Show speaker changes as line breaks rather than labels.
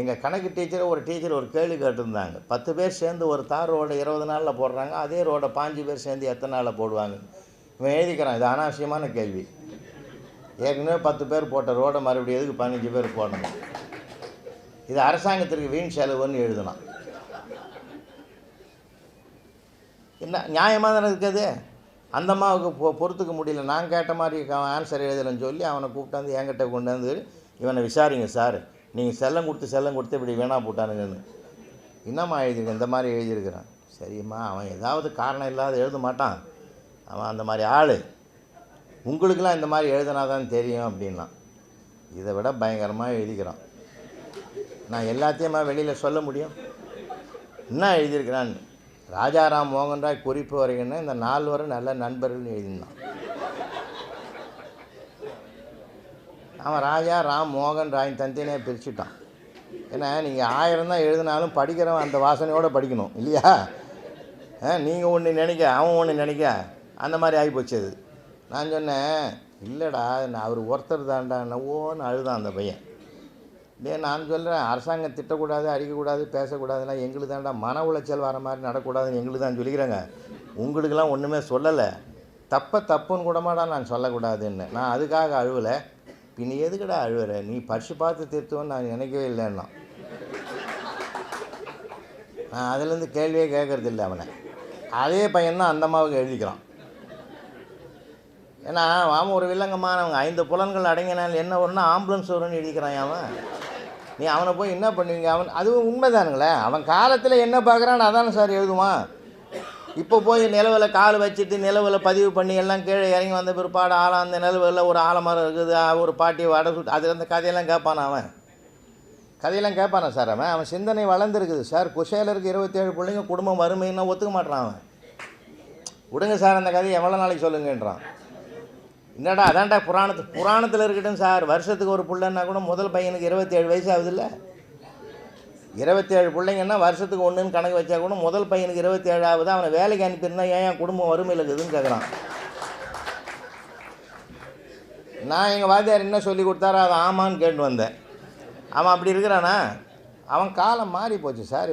எங்கள் கணக்கு டீச்சரை ஒரு டீச்சர் ஒரு கேள்வி கேட்டிருந்தாங்க. 10 பேர் சேர்ந்து ஒரு தார் ரோடை 20 நாளில் போடுறாங்க, அதே ரோடை 5 பேர் சேர்ந்து எத்தனை நாளில் போடுவாங்க? இவன் எழுதிக்கிறான். இது அனாவசியமான கேள்வி. ஏற்கனவே 10 பேர் போட்ட ரோடை மறுபடியும் எதுக்கு 15 பேர் போடணும்? இது அரசாங்கத்திற்கு வீண் செலவுன்னு எழுதலாம். என்ன நியாயமாக தானே இருக்குது? அந்த அம்மாவுக்கு பொறுத்துக்க முடியல, நான் கேட்ட மாதிரி ஆன்சர் எழுதலைன்னு சொல்லி அவனை கூப்பிட்டாந்து என்கிட்ட கொண்டாந்து, இவனை விசாரிங்க சார், நீங்கள் செல்லம் கொடுத்து இப்படி வேணா போட்டானுங்கன்னு. என்னம்மா எழுதியிருக்கேன்? இந்த மாதிரி எழுதியிருக்கிறான். சரிம்மா, அவன் ஏதாவது காரணம் இல்லாத எழுத மாட்டான், அவன் அந்த மாதிரி ஆள், உங்களுக்கெல்லாம் இந்த மாதிரி எழுதினாதான் தெரியும் அப்படின்னா. இதை விட பயங்கரமாக எழுதிக்கிறான். நான் எல்லாத்தையுமா வெளியில் சொல்ல முடியும்? என்ன எழுதியிருக்கிறான்னு. ராஜாராம் மோகன் ராய் குறிப்பு வரைக்குன்னா இந்த 4 நல்ல நண்பர்கள்னு எழுதினான். அவன் ராஜா ராம் மோகன் ராயின் தனித்தனியாக பிரிச்சுட்டான். ஏன்னா நீங்கள் 1000 தான் எழுதினாலும் படிக்கிறவன் அந்த வாசனையோடு படிக்கணும் இல்லையா? நீங்கள் ஒன்று நினைக்க, அவன் ஒன்று நினைக்க, அந்த மாதிரி ஆகிப்போச்சு. அது நான் சொன்னேன், இல்லைடா நான் அவர் ஒருத்தர் தான்டா, ஓன்னு அழுதான் அந்த பையன். நான் சொல்கிறேன், அரசாங்கம் திட்டக்கூடாது, அடிக்கக்கூடாது, பேசக்கூடாதுன்னா எங்களுக்கு தான்டா மன உளைச்சல் வர மாதிரி நடக்கூடாதுன்னு எங்களுக்கு தான் சொல்லிக்கிறேங்க. உங்களுக்கெல்லாம் ஒன்றுமே சொல்லலை. தப்புன்னு கூடமாடா நான் சொல்லக்கூடாதுன்னு. நான் அதுக்காக அழுவலை. பின்ன எதுக்கடா அழுவுற? நீ பரிசு பார்த்து திருத்துவோன்னு நான் நினைக்கவே இல்லைன்னா. நான் அதுலேருந்து கேள்வியே கேட்கறது இல்லை அவனை. அதே பையன்தான் அந்த அம்மாவுக்கு எழுதிக்கிறான். ஏன்னா அவன் ஒரு வில்லங்கமானவங்க. 5 புலன்கள் அடங்கினால் என்ன வரும்னா ஆம்புலன்ஸ் வரும்னு எழுதிக்கிறான் அவன். நீ அவனை போய் என்ன பண்ணுவீங்க? அவன் அதுவும் உண்மைதானுங்களே. அவன் காலத்தில் என்ன பார்க்குறான்னு அதானே சார் எழுதுவான். இப்போ போய் நிலவில் கால் வச்சுட்டு நிலவில் பதிவு பண்ணி எல்லாம் கீழே இறங்கி வந்த பிற்பாடு அந்த நிலவில் ஒரு ஆலமரம் இருக்குது, ஒரு பாட்டி வடை சுட்டு, அதில் அந்த கதையெல்லாம் கேட்பானா? அவன் கதையெல்லாம் கேட்பானா சார்? அவன் சிந்தனை வளர்ந்துருக்குது சார். குஷேலருக்கு 27 பிள்ளைங்க, குடும்பம் வறுமைன்னா ஒத்துக்க மாட்டான் அவன். விடுங்க சார் அந்த கதையை எவ்வளோ நாளைக்கு சொல்லுங்கன்றான். என்னடா அதான்டா புராணத்தில் இருக்கட்டும் சார். வருஷத்துக்கு ஒரு பிள்ளைன்னா கூட முதல் பையனுக்கு 27 வயசு ஆகுதுல்ல. 27 பிள்ளைங்கன்னா வருஷத்துக்கு 1ன்னு கணக்கு வச்சா கூட முதல் பையனுக்கு 27 ஆகுது. அவனை வேலைக்கு அனுப்பியிருந்தா ஏன் குடும்பம் வறுமையில் இருக்குதுன்னு கேட்குறான். நான் எங்கள் வாத்தியார் என்ன சொல்லி கொடுத்தாரோ அதை ஆமான்னு கேட்டு வந்தேன். அவன் அப்படி இருக்கிறானா? அவன் காலம் மாறி போச்சு சார்.